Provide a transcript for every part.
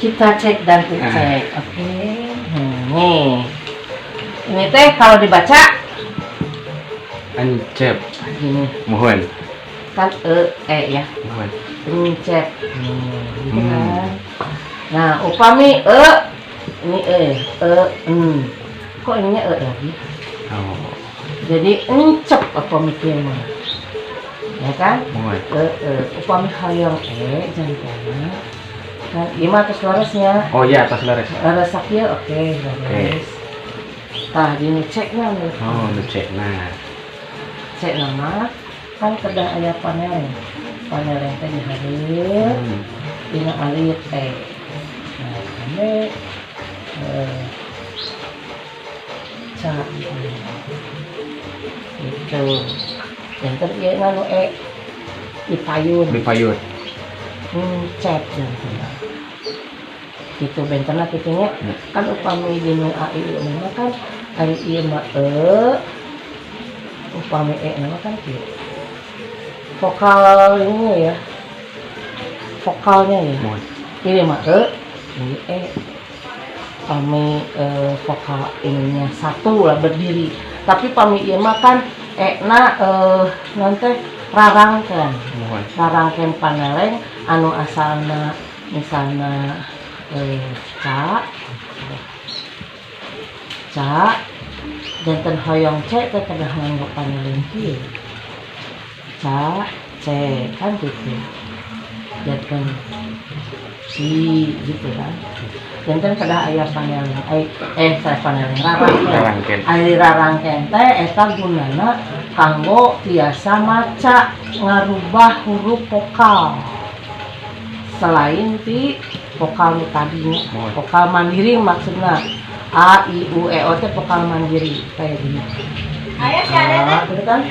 Kita cek dan dicek. Oke. Nih. Ini teh kalau dibaca Ancep. gini. Mohon. Kan ya. Mohon. Encep. Gitu kan. Nah, upami ini kok ininya lagi? Oh. Jadi encep apa mikirnya? Ya kan? Mohon. Upami hayang jangan. Nah, gimana atas larasnya? Oh iya, atas laras. Laras sakya, oke, laras. Nah, ini ceknya nih. Oh, cek. Nah. Cek nama kan kedah aya panel. Panel yang tadi hadir. Ini alit Nah, kami cak itu. Yang tadi nganu dipayun. Dipayun. Cek jangan. Gitu bentana kitanya kan upami dinu ai nama kan ari ieu mah upami nama kan kieu vokal ini ya vokalnya ya ini mah ini upami vokal ininya satu lah berdiri tapi upami ieu mah kan nanti rarangkeun paneleng anu asalna misalna ca jantan hoyong cek teh kada nganggo paneleng kieu ca ce kan gitu jantan si gitu kan jantan kada aya paneleng saya paneleng rarangkeun ari rarangkeun teh eta gunana kanggo tiasa maca ngarubah huruf vokal selain ti vokal tadinya vokal mandiri maksudnya a i u e o teh vokal mandiri kayak gini gitu kan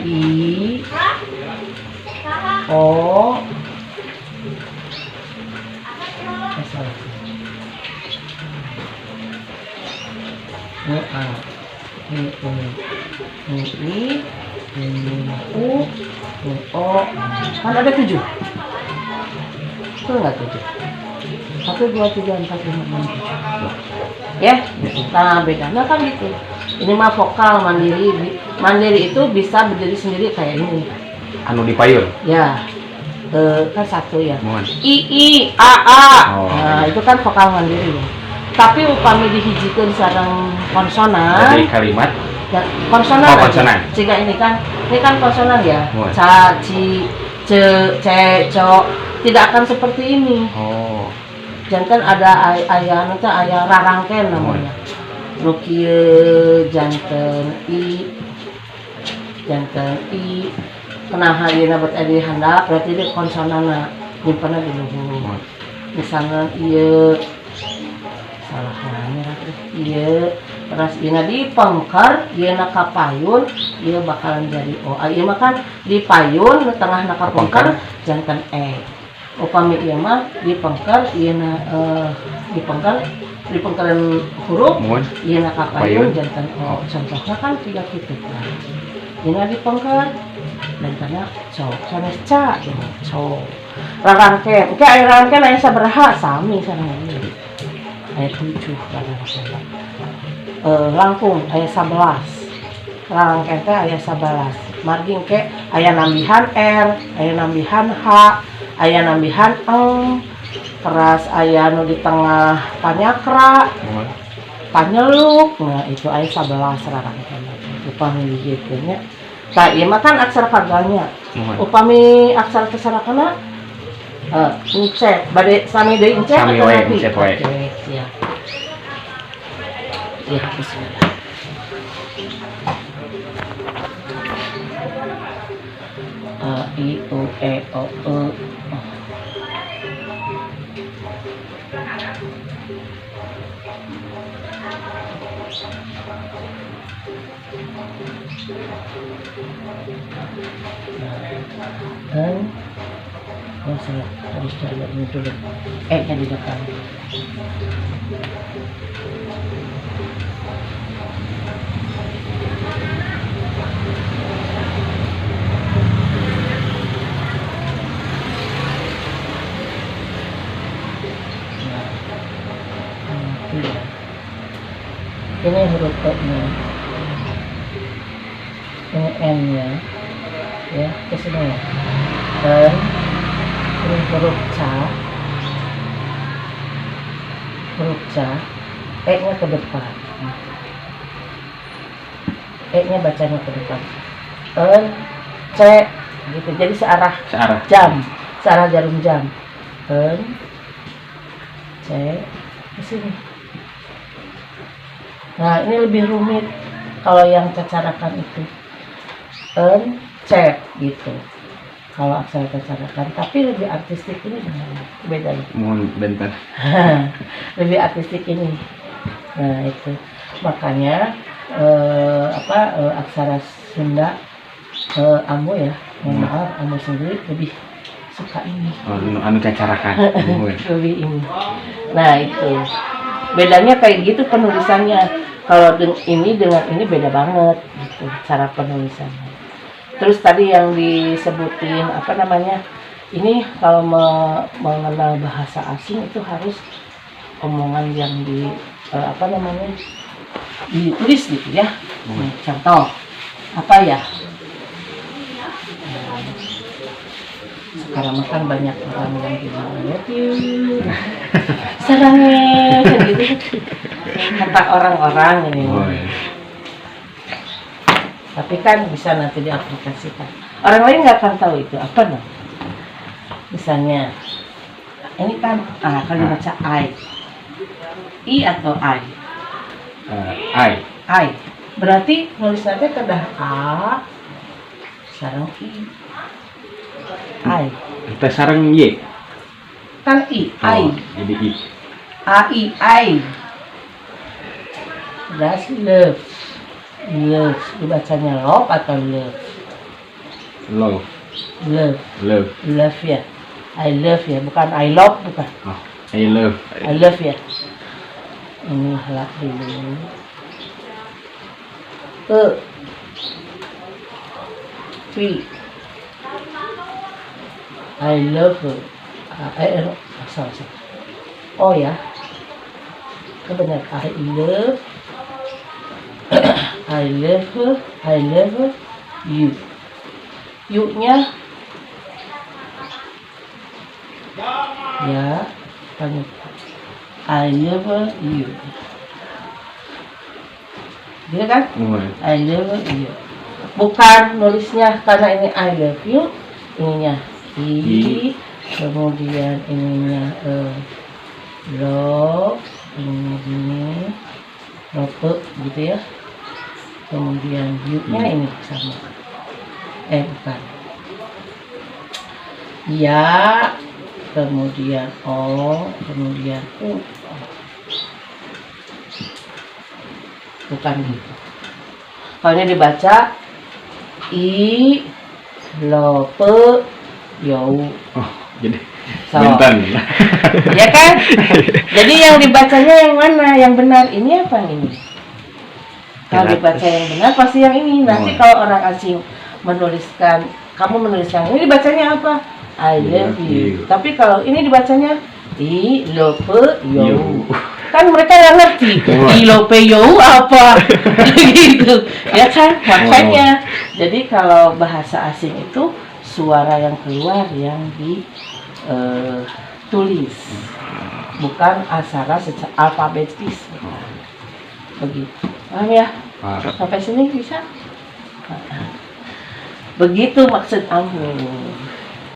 i o salah ini U, O, kan ada 7. Itu enggak 7. 1, 2, 3, 4, 5, 6, 7. Ya, nah bedanya kan gitu. Ini mah vokal mandiri. Mandiri itu bisa berdiri sendiri kayak ini. Anu dipayun? Ya, kan satu ya. Mohon. I, A, A. Oh, nah, itu kan vokal mandiri ya. Tapi upami dihijikeun sareng konsonan. Jadi kalimat ya, konsonan konsonan. Jika ini kan konsonan ya. Oh. Ca, ci, ce, ce, co. Tidak akan seperti ini. Oh. Jantan ada aya rarangkeun namanya. Nu kieu janten i. Kenaha ieu buat adi handap berarti di konsonanna nyimpenna di luhur. Misalnya ieu salah namanya ieu terus ieu dipengker ieu na kapayun ieu bakalan jadi o. Ieu mah kan dipayun tengah na kapengker janten upami ieu mah dipengker ieu na dipengkeran huruf ieu na kapayun janten o. Contohnya kan tiga kitu kan. Ieu na dipengker dan tanya co sanes ca co rarangkeun oke aya rarangkeun aya sabaraha sami sareng ieu ayat 7 langkung ayat 11 rarangkeun teh ayat 11 margin ke aya nambihan R, aya nambihan H, aya nambihan eng, teras aya nu di tengah panyakra, panyeluk. Nah itu aya 11 rarangkeun upami dijieun nya. Tah ieu mah kan aksara kagalnya. Upami aksara tesarakana encet bade sami deui encet Sami atau wae, nanti? encet wae. Oke, siap. Ya, bismillah. A, I, U, E, O, E. Dan saya harus cari ini dulu. E-nya di depan. Ini huruf E-nya, ini N-nya, ya ke sini ya. Dan ini huruf C, E-nya ke depan, E-nya bacanya ke depan, N, C, gitu. Jadi searah jam, searah jarum jam, N, C, ke sini. Nah ini lebih rumit kalau yang cacarakan itu N, C gitu kalau aksara cacarakan, tapi lebih artistik ini beda nih. Mohon bentar. Lebih artistik ini. Nah itu makanya aksara Sunda Ambo ya, mohon maaf Ambo sendiri lebih suka ini. Anu cacarakan. Lebih ini. Nah itu bedanya kayak gitu penulisannya. Kalau ini dengan ini beda banget gitu cara penulisannya. Terus tadi yang disebutin apa namanya? Ini kalau mengenal bahasa asing itu harus omongan yang ditulis gitu ya. Contoh apa ya? Sekarang makan banyak orang yang bilang sarangnya gitu kata orang-orang ini. Tapi kan bisa nanti diaplikasikan. Orang lain nggak akan tahu itu apa nah. Misalnya ini kan kalau baca I atau I. I. Berarti nulisannya kedah A sarang I. Kita sarang Y. Kan I. Jadi I. I. That's love. Dibacanya love atau love? Love ya. I love ya, bukan I love, bukan. Oh, I love Ya. Ini halak dulu. V. I love her. Salah. Oh ya. Kebenar I love you. You-nya ya, panjang. I love you. Gitu kan? I love you. Bukan nulisnya karena ini I love you, ininya I, kemudian ininya love, ini love gitu ya. Kemudian you-nya ini sama. Bukan. Ya, kemudian O, kemudian U. Bukan gitu. Kalau ini dibaca I, lope, you. Oh, jadi So, ya kan? Jadi yang dibacanya yang mana? Yang benar ini apa ini? Kalau dibaca yang benar pasti yang ini. Nanti kalau orang asing menuliskan, kamu menuliskan ini dibacanya apa? I love you. Tapi kalau ini dibacanya I love you. kan mereka nggak ngerti ilopeyo apa gitu ya kan, makanya jadi kalau bahasa asing itu suara yang keluar yang ditulis, bukan aksara secara alfabetis, begitu. Paham ya? Sampai sini bisa? Begitu maksud Ambo.